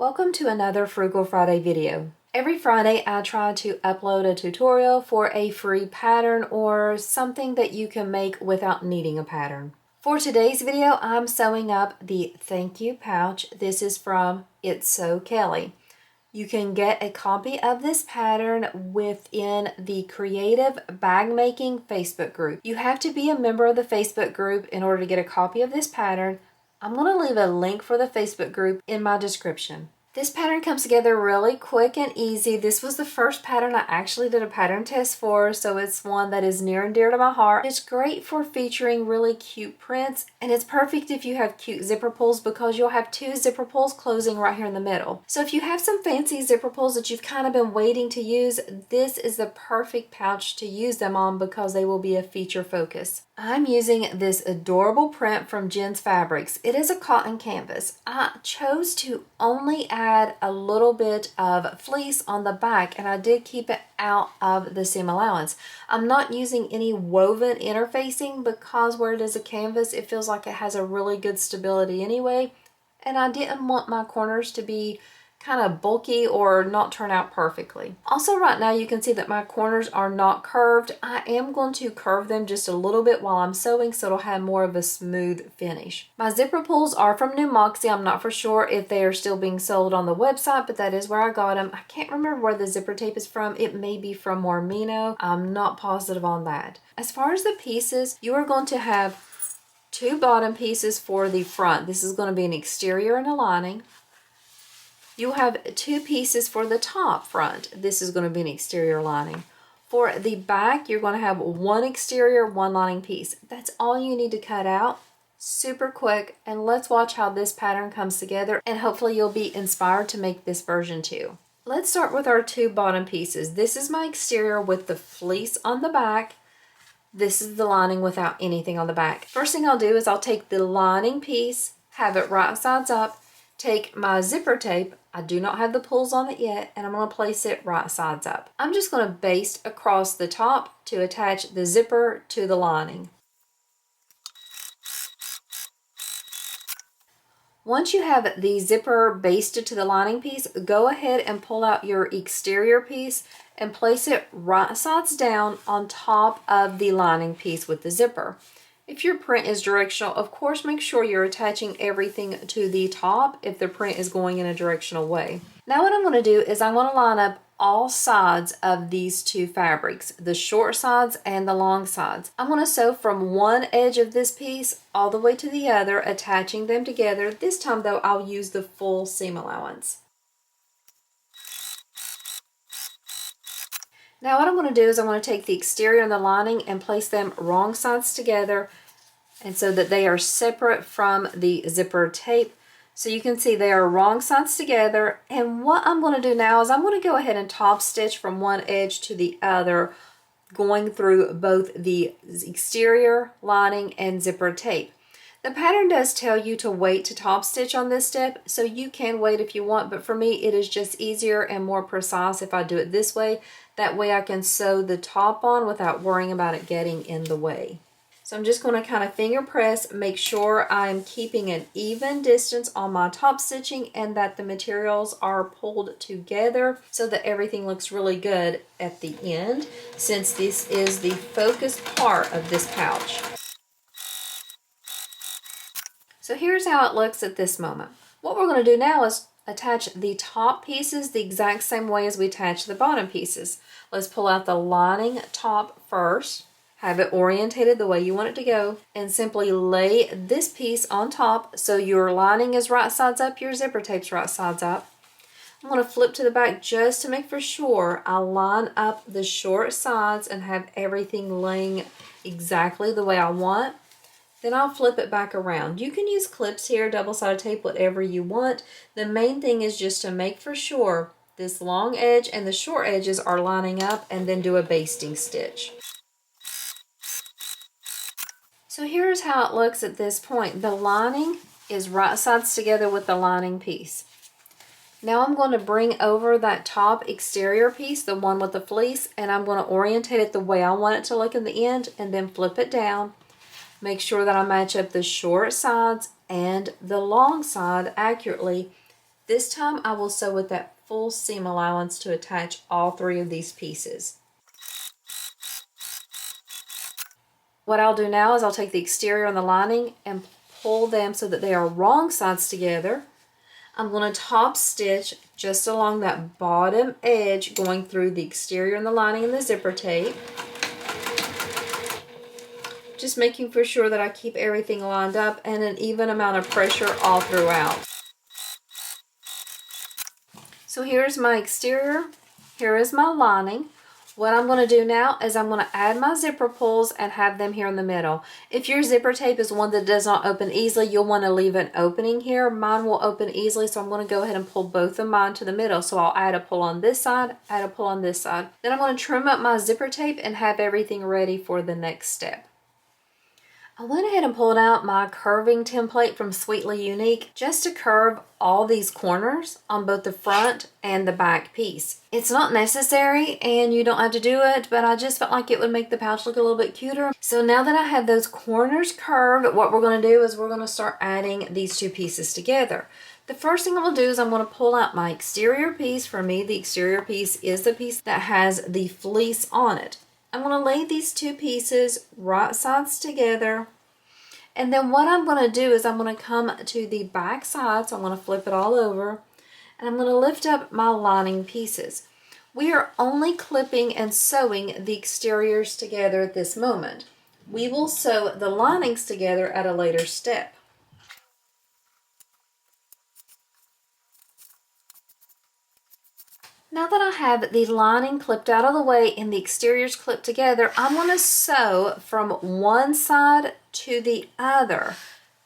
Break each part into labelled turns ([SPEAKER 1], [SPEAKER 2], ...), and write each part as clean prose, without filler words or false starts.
[SPEAKER 1] Welcome to another Frugal Friday video. Every Friday I try to upload a tutorial for a free pattern or something that you can make without needing a pattern. For today's video, I'm sewing up the thank you pouch. This is from It's So Kelley. You can get a copy of this pattern within the Creative Bag Making Facebook group. You have to be a member of the Facebook group in order to get a copy of this pattern. I'm going to leave a link for the Facebook group in my description. This pattern comes together really quick and easy. This was the first pattern I actually did a pattern test for, so it's one that is near and dear to my heart. It's great for featuring really cute prints, and it's perfect if you have cute zipper pulls because you'll have two zipper pulls closing right here in the middle. So if you have some fancy zipper pulls that you've kind of been waiting to use, this is the perfect pouch to use them on because they will be a feature focus. I'm using this adorable print from Jen's Fabrics. It is a cotton canvas. I chose to only add a little bit of fleece on the back, and I did keep it out of the seam allowance. I'm not using any woven interfacing because where it is a canvas, it feels like it has a really good stability anyway, and I didn't want my corners to be kind of bulky or not turn out perfectly. Also, right now you can see that my corners are not curved. I am going to curve them just a little bit while I'm sewing so it'll have more of a smooth finish. My zipper pulls are from New Moxie. I'm not for sure if they are still being sold on the website, but that is where I got them. I can't remember where the zipper tape is from. It may be from Mormino. I'm not positive on that. As far as the pieces, you are going to have two bottom pieces for the front. This is going to be an exterior and a lining. You'll have two pieces for the top front. This is going to be an exterior lining. For the back, you're going to have one exterior, one lining piece. That's all you need to cut out. Super quick, and let's watch how this pattern comes together, and hopefully you'll be inspired to make this version too. Let's start with our two bottom pieces. This is my exterior with the fleece on the back. This is the lining without anything on the back. First thing I'll do is I'll take the lining piece, have it right sides up, take my zipper tape. I do not have the pulls on it yet, and I'm going to place it right sides up. I'm just going to baste across the top to attach the zipper to the lining. Once you have the zipper basted to the lining piece, go ahead and pull out your exterior piece and place it right sides down on top of the lining piece with the zipper. If your print is directional, of course, make sure you're attaching everything to the top if the print is going in a directional way. Now what I'm going to do is I'm going to line up all sides of these two fabrics, the short sides and the long sides. I'm going to sew from one edge of this piece all the way to the other, attaching them together. This time though, I'll use the full seam allowance. Now what I'm going to do is I'm going to take the exterior and the lining and place them wrong sides together, and so that they are separate from the zipper tape. So you can see they are wrong sides together, and what I'm going to do now is I'm going to go ahead and top stitch from one edge to the other, going through both the exterior, lining, and zipper tape. The pattern does tell you to wait to top stitch on this step, so you can wait if you want, but for me it is just easier and more precise if I do it this way. That way I can sew the top on without worrying about it getting in the way. So I'm just going to kind of finger press, make sure I'm keeping an even distance on my top stitching and that the materials are pulled together so that everything looks really good at the end, since this is the focus part of this pouch. So here's how it looks at this moment. What we're going to do now is attach the top pieces the exact same way as we attach the bottom pieces. Let's pull out the lining top first, have it orientated the way you want it to go, and simply lay this piece on top so your lining is right sides up, your zipper tape's right sides up. I'm going to flip to the back just to make for sure I line up the short sides and have everything laying exactly the way I want. Then I'll flip it back around. You can use clips here, double-sided tape, whatever you want. The main thing is just to make for sure this long edge and the short edges are lining up, and then do a basting stitch. So here's how it looks at this point. The lining is right sides together with the lining piece. Now I'm going to bring over that top exterior piece, the one with the fleece, and I'm going to orientate it the way I want it to look in the end, and then flip it down. Make sure that I match up the short sides and the long side accurately, This time I will sew with that full seam allowance to attach all 3 of these pieces. What I'll do now is I'll take the exterior and the lining and pull them so that they are wrong sides together. I'm going to top stitch just along that bottom edge, going through the exterior and the lining and the zipper tape. Just making for sure that I keep everything lined up and an even amount of pressure all throughout. So here's my exterior, here is my lining. What I'm going to do now is I'm going to add my zipper pulls and have them here in the middle. If your zipper tape is one that does not open easily, you'll want to leave an opening here. Mine will open easily, so I'm going to go ahead and pull both of mine to the middle. So I'll add a pull on this side, add a pull on this side. Then I'm going to trim up my zipper tape and have everything ready for the next step. I went ahead and pulled out my curving template from Sweetly Unique just to curve all these corners on both the front and the back piece. It's not necessary and you don't have to do it, but I just felt like it would make the pouch look a little bit cuter. So now that I have those corners curved, what we're going to do is we're going to start adding these 2 pieces together. The first thing I'm going to do is I'm going to pull out my exterior piece. For me, the exterior piece is the piece that has the fleece on it. I'm going to lay these 2 pieces right sides together, and then what I'm going to do is I'm going to come to the back side, so I'm going to flip it all over, and I'm going to lift up my lining pieces. We are only clipping and sewing the exteriors together at this moment. We will sew the linings together at a later step. Now that I have the lining clipped out of the way and the exteriors clipped together, I'm going to sew from one side to the other,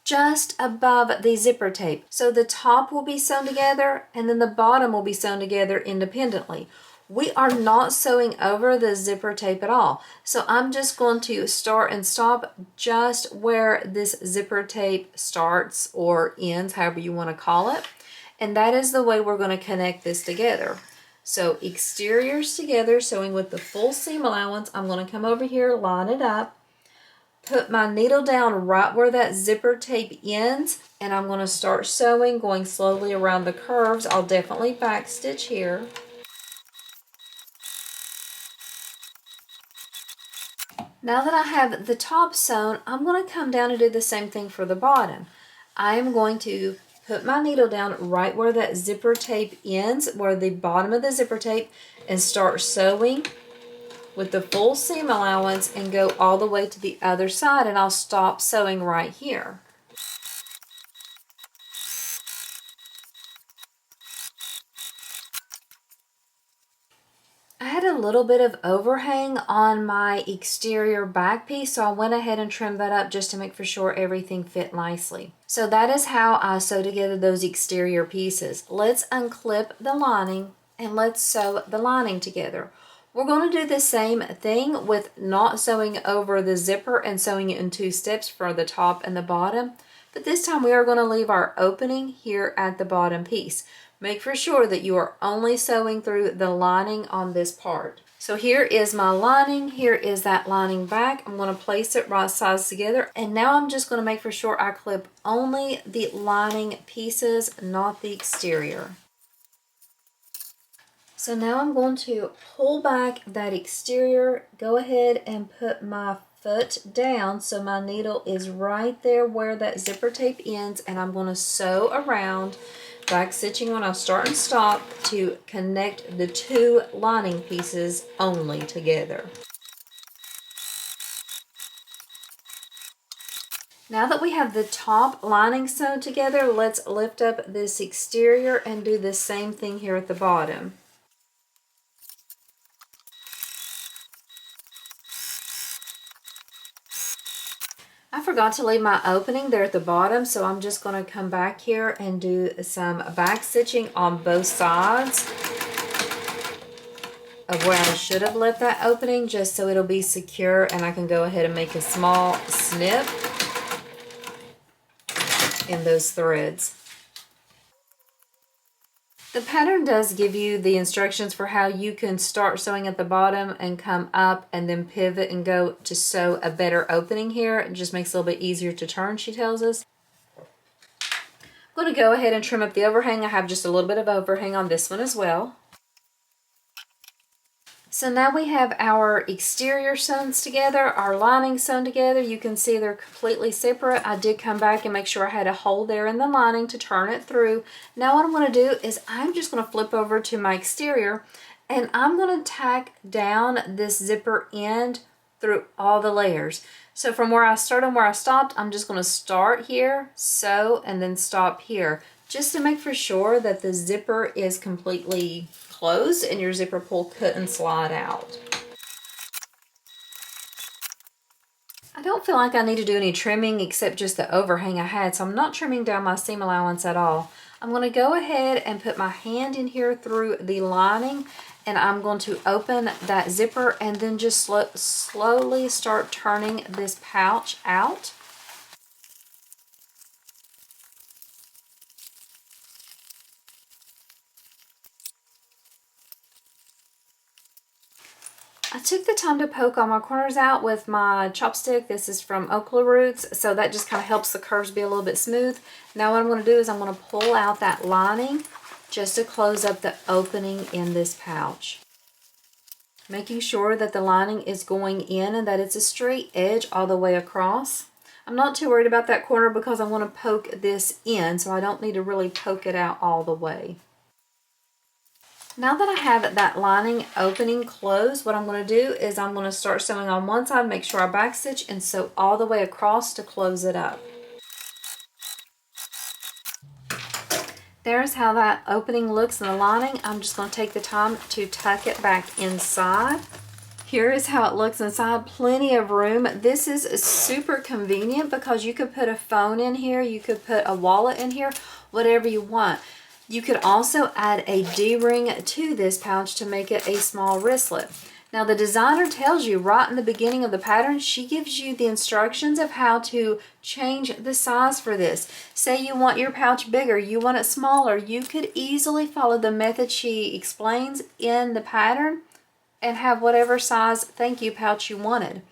[SPEAKER 1] just above the zipper tape. So the top will be sewn together and then the bottom will be sewn together independently. We are not sewing over the zipper tape at all. So I'm just going to start and stop just where this zipper tape starts or ends, however you want to call it. And that is the way we're going to connect this together. So exteriors together, sewing with the full seam allowance. I'm going to come over here, line it up, put my needle down right where that zipper tape ends, and I'm going to start sewing, going slowly around the curves. I'll definitely back stitch here. Now that I have the top sewn, I'm going to come down and do the same thing for the bottom. I am going to put my needle down right where that zipper tape ends, where the bottom of the zipper tape, and start sewing with the full seam allowance and go all the way to the other side, and I'll stop sewing right here. I had a little bit of overhang on my exterior back piece, so I went ahead and trimmed that up just to make for sure everything fit nicely. So that is how I sew together those exterior pieces. Let's unclip the lining and let's sew the lining together. We're going to do the same thing with not sewing over the zipper and sewing it in 2 steps for the top and the bottom, but this time we are going to leave our opening here at the bottom piece. Make for sure that you are only sewing through the lining on this part. So here is my lining, here is that lining back. I'm going to place it right sides together, and now I'm just going to make for sure I clip only the lining pieces, not the exterior. So now I'm going to pull back that exterior, go ahead and put my foot down so my needle is right there where that zipper tape ends, and I'm going to sew around, back stitching when I start and stop to connect the 2 lining pieces only together. Now that we have the top lining sewn together, let's lift up this exterior and do the same thing here at the bottom. I forgot to leave my opening there at the bottom, so I'm just going to come back here and do some back stitching on both sides of where I should have left that opening, just so it'll be secure and I can go ahead and make a small snip in those threads. The pattern does give you the instructions for how you can start sewing at the bottom and come up and then pivot and go to sew a better opening here. It just makes it a little bit easier to turn, she tells us. I'm I'm going to go ahead and trim up the overhang. I have just a little bit of overhang on this one as well. So now we have our exterior sewn together, our lining sewn together. You can see they're completely separate. I did come back and make sure I had a hole there in the lining to turn it through. Now what I'm going to do is I'm just going to flip over to my exterior and I'm going to tack down this zipper end through all the layers. So from where I started and where I stopped, I'm just going to start here, sew, and then stop here, just to make for sure that the zipper is completely closed and your zipper pull couldn't slide out. I don't feel like I need to do any trimming except just the overhang I had, so I'm not trimming down my seam allowance at all. I'm going to go ahead and put my hand in here through the lining, and I'm going to open that zipper and then just slowly start turning this pouch out. I took the time to poke all my corners out with my chopstick. This is from Okla Roots, so that just kind of helps the curves be a little bit smooth. Now what I'm going to do is I'm going to pull out that lining just to close up the opening in this pouch. Making sure that the lining is going in and that it's a straight edge all the way across. I'm not too worried about that corner because I want to poke this in, so I don't need to really poke it out all the way. Now that I have that lining opening closed, what I'm going to do is I'm going to start sewing on one side, make sure I backstitch, and sew all the way across to close it up. There's how that opening looks in the lining. I'm just going to take the time to tuck it back inside. Here is how it looks inside. Plenty of room. This is super convenient because you could put a phone in here, you could put a wallet in here, whatever you want. You could also add a D-ring to this pouch to make it a small wristlet. Now the designer tells you right in the beginning of the pattern, she gives you the instructions of how to change the size for this. Say you want your pouch bigger, you want it smaller, you could easily follow the method she explains in the pattern and have whatever size thank you pouch you wanted.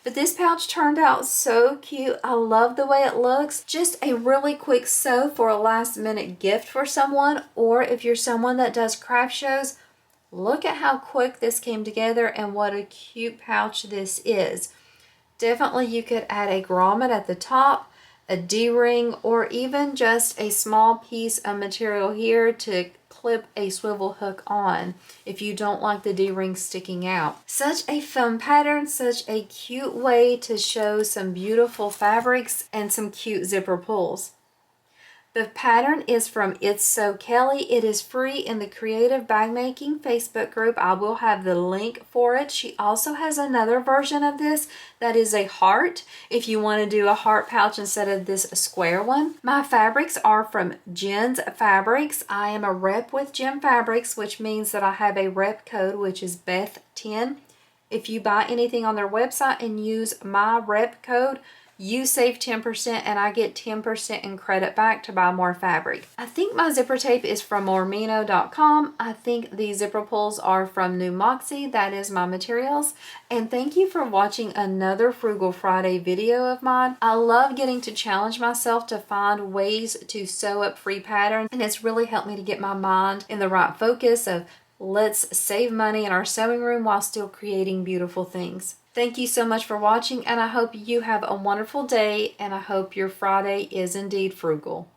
[SPEAKER 1] But this pouch turned out so cute. I love the way it looks. Just a really quick sew for a last minute gift for someone, or if you're someone that does craft shows, look at how quick this came together and what a cute pouch this is. Definitely you could add a grommet at the top, a D-ring, or even just a small piece of material here to clip a swivel hook on if you don't like the D-ring sticking out. Such a fun pattern, such a cute way to show some beautiful fabrics and some cute zipper pulls. The pattern is from It's So Kelley. It is free in the Creative Bag Making Facebook group. I will have the link for it. She also has another version of this that is a heart, if you want to do a heart pouch instead of this square one. My fabrics are from Jen's Fabrics. I am a rep with Jen Fabrics, which means that I have a rep code, which is Beth10. If you buy anything on their website and use my rep code, you save 10% and I get 10% in credit back to buy more fabric. I think my zipper tape is from Mormino.com. I think the zipper pulls are from New Moxie. That is my materials. And thank you for watching another Frugal Friday video of mine. I love getting to challenge myself to find ways to sew up free patterns, and it's really helped me to get my mind in the right focus of let's save money in our sewing room while still creating beautiful things. Thank you so much for watching, and I hope you have a wonderful day, and I hope your Friday is indeed frugal.